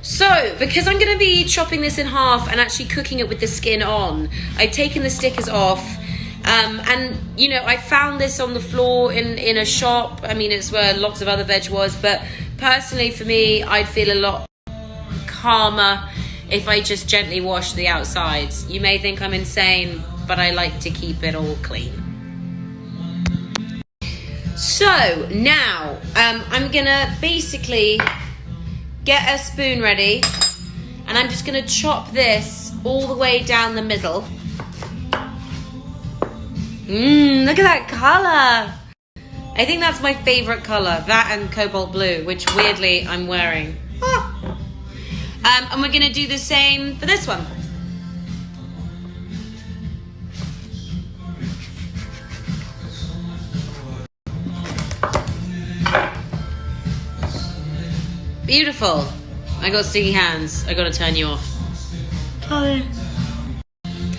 So, because I'm going to be chopping this in half and actually cooking it with the skin on, I've taken the stickers off. And, you know, I found this on the floor in a shop. I mean, it's where lots of other veg was. But personally, for me, I'd feel a lot calmer if I just gently wash the outsides. You may think I'm insane, but I like to keep it all clean. So, now, I'm going to basically get a spoon ready. And I'm just going to chop this all the way down the middle. Look at that color. I think that's my favorite color, that and cobalt blue, which weirdly I'm wearing. And we're gonna do the same for this one. Beautiful. I got sticky hands. I gotta turn you off. Sorry.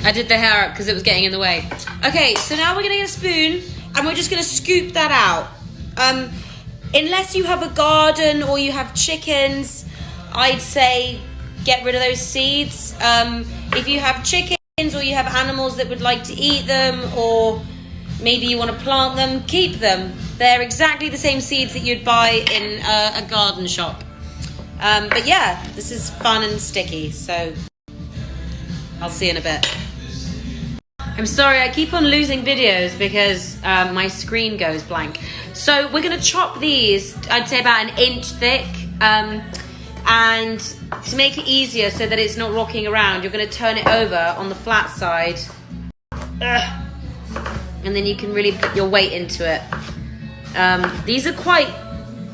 I did the hair up because it was getting in the way. Okay, so now we're gonna get a spoon and we're just gonna scoop that out. Unless you have a garden or you have chickens, I'd say get rid of those seeds. If you have chickens or you have animals that would like to eat them, or maybe you want to plant them, keep them. They're exactly the same seeds that you'd buy in a garden shop. But yeah, this is fun and sticky, so I'll see you in a bit. I'm sorry, I keep on losing videos because my screen goes blank. So we're going to chop these, I'd say about 1 inch thick. And to make it easier so that it's not rocking around, you're going to turn it over on the flat side. And then you can really put your weight into it. These are quite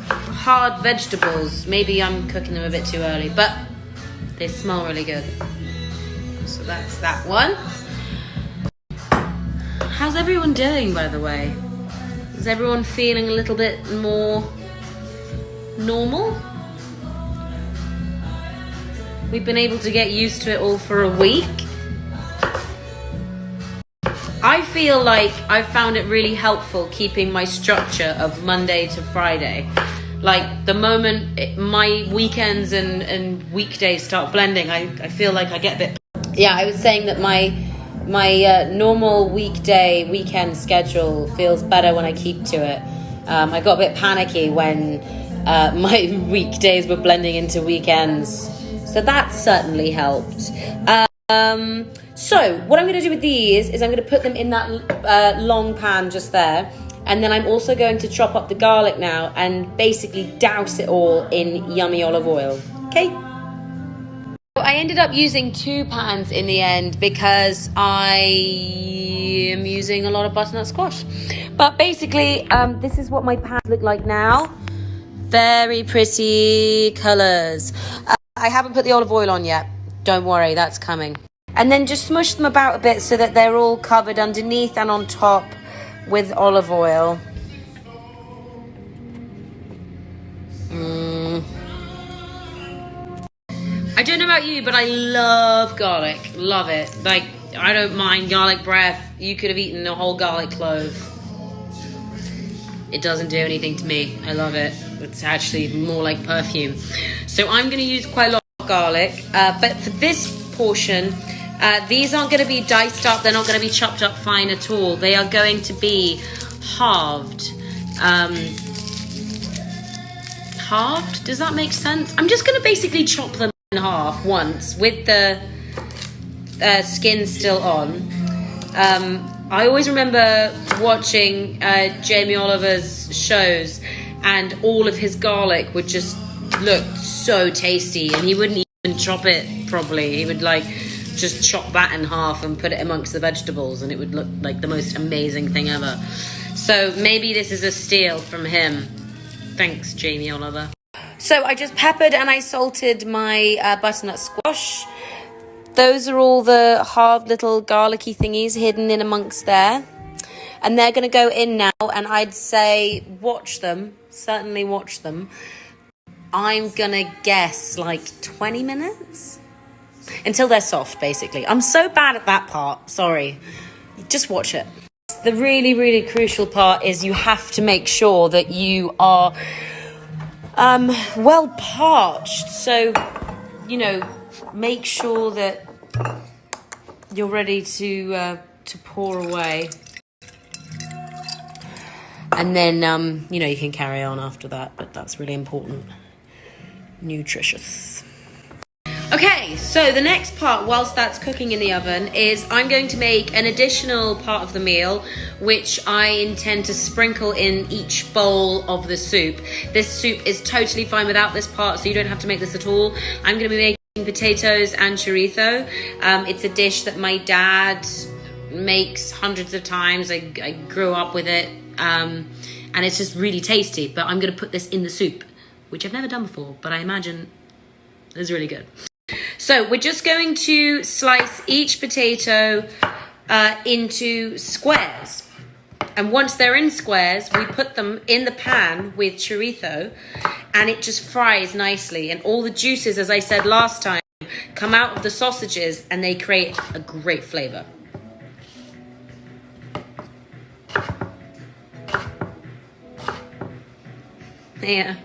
hard vegetables. Maybe I'm cooking them a bit too early, but they smell really good. So that's that one. How's everyone doing, by the way? Is everyone feeling a little bit more normal? We've been able to get used to it all for a week. I feel like I've found it really helpful keeping my structure of Monday to Friday. Like the moment my weekends and weekdays start blending, I feel like I get a bit... Yeah, I was saying that my normal weekend schedule feels better when I keep to it. I got a bit panicky when my weekdays were blending into weekends. So that certainly helped. So what I'm going to do with these is I'm going to put them in that long pan just there. And then I'm also going to chop up the garlic now and basically douse it all in yummy olive oil. Okay? I ended up using 2 pans in the end because I am using a lot of butternut squash. But basically, this is what my pans look like now. Very pretty colours. I haven't put the olive oil on yet. Don't worry, that's coming. And then just smush them about a bit so that they're all covered underneath and on top with olive oil. I don't know about you, but I love garlic. Love it. Like, I don't mind garlic breath. You could have eaten a whole garlic clove. It doesn't do anything to me. I love it. It's actually more like perfume. So I'm going to use quite a lot of garlic. But for this portion, these aren't going to be diced up. They're not going to be chopped up fine at all. They are going to be halved. Halved? Does that make sense? I'm just going to basically chop them in half once with the skin still on. I always remember watching Jamie Oliver's shows, and all of his garlic would just look so tasty, and he wouldn't even chop it properly. He would like just chop that in half and put it amongst the vegetables, and it would look like the most amazing thing ever. So maybe this is a steal from him. Thanks, Jamie Oliver. So I just peppered and I salted my butternut squash. Those are all the halved little garlicky thingies hidden in amongst there. And they're going to go in now, and I'd say watch them. Certainly watch them. I'm going to guess like 20 minutes? Until they're soft, basically. I'm so bad at that part. Sorry. Just watch it. The really, really crucial part is you have to make sure that you are well parched. So you know, make sure that you're ready to pour away. And then, you know, you can carry on after that, but that's really important. Nutritious. Okay, so the next part, whilst that's cooking in the oven, is I'm going to make an additional part of the meal, which I intend to sprinkle in each bowl of the soup. This soup is totally fine without this part, so you don't have to make this at all. I'm going to be making potatoes and chorizo. It's a dish that my dad makes hundreds of times. I grew up with it, and it's just really tasty. But I'm going to put this in the soup, which I've never done before, but I imagine is really good. So we're just going to slice each potato into squares. And once they're in squares, we put them in the pan with chorizo, and it just fries nicely. And all the juices, as I said last time, come out of the sausages, and they create a great flavor. Yeah.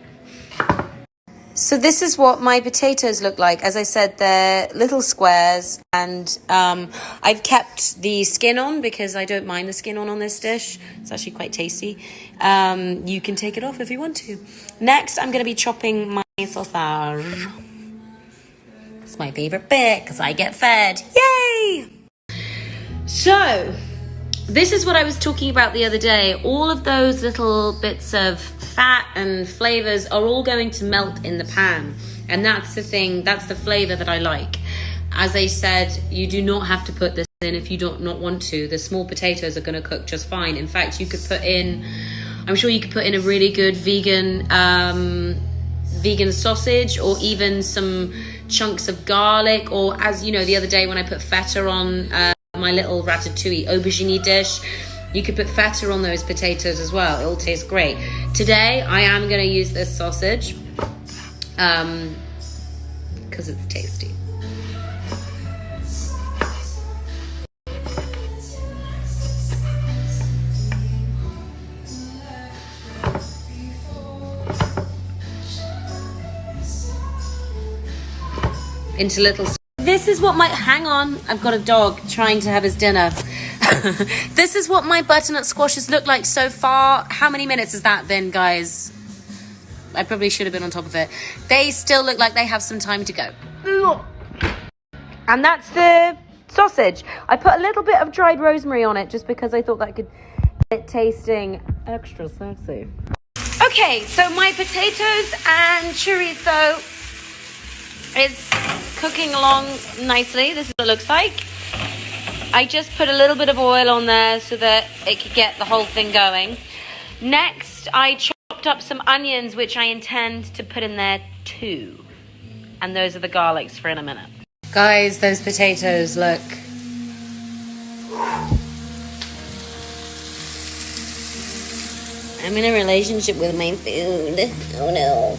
So this is what my potatoes look like. As I said, they're little squares, and I've kept the skin on because I don't mind the skin on this dish. It's actually quite tasty. You can take it off if you want to. Next, I'm going to be chopping my sausage. It's my favorite bit because I get fed. Yay! So, this is what I was talking about the other day. All of those little bits of fat and flavors are all going to melt in the pan. And that's the thing, that's the flavor that I like. As I said, you do not have to put this in if you don't not want to. The small potatoes are going to cook just fine. In fact, you could put in, I'm sure you could put in a really good vegan sausage, or even some chunks of garlic, or, as you know, the other day when I put feta on my little ratatouille aubergine dish, you could put feta on those potatoes as well. It'll taste great. Today, I am going to use this sausage because it's tasty. Into little... This is what my... Hang on. I've got a dog trying to have his dinner. This is what my butternut squashes look like so far. How many minutes has that been, guys? I probably should have been on top of it. They still look like they have some time to go. And that's the sausage. I put a little bit of dried rosemary on it just because I thought that could get it tasting extra sexy. Okay, so my potatoes and chorizo is cooking along nicely. This is what it looks like. I just put a little bit of oil on there so that it could get the whole thing going. Next, I chopped up some onions, which I intend to put in there too. And those are the garlics for in a minute. Guys, those potatoes look... I'm in a relationship with my food. Oh no.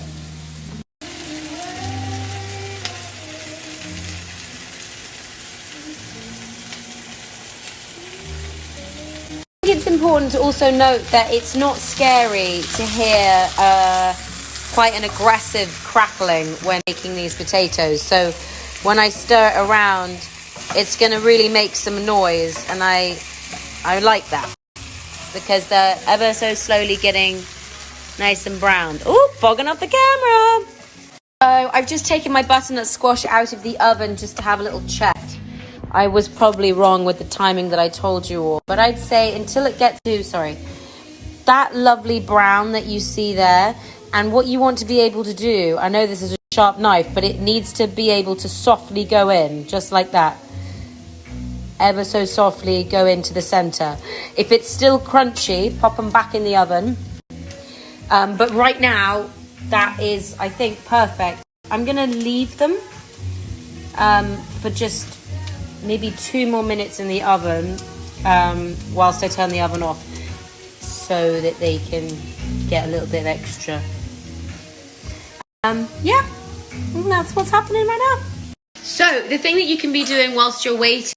It's important to also note that it's not scary to hear quite an aggressive crackling when making these potatoes. So when I stir it around, it's going to really make some noise, and I like that because they're ever so slowly getting nice and brown. Oh, fogging up the camera. So I've just taken my butternut squash out of the oven just to have a little check. I was probably wrong with the timing that I told you all, but I'd say until it gets to, that lovely brown that you see there, and what you want to be able to do, I know this is a sharp knife, but it needs to be able to softly go in, just like that. Ever so softly go into the center. If it's still crunchy, pop them back in the oven. But right now, that is, I think, perfect. I'm gonna leave them for just maybe 2 more minutes in the oven whilst I turn the oven off so that they can get a little bit extra. Yeah, that's what's happening right now. So the thing that you can be doing whilst you're waiting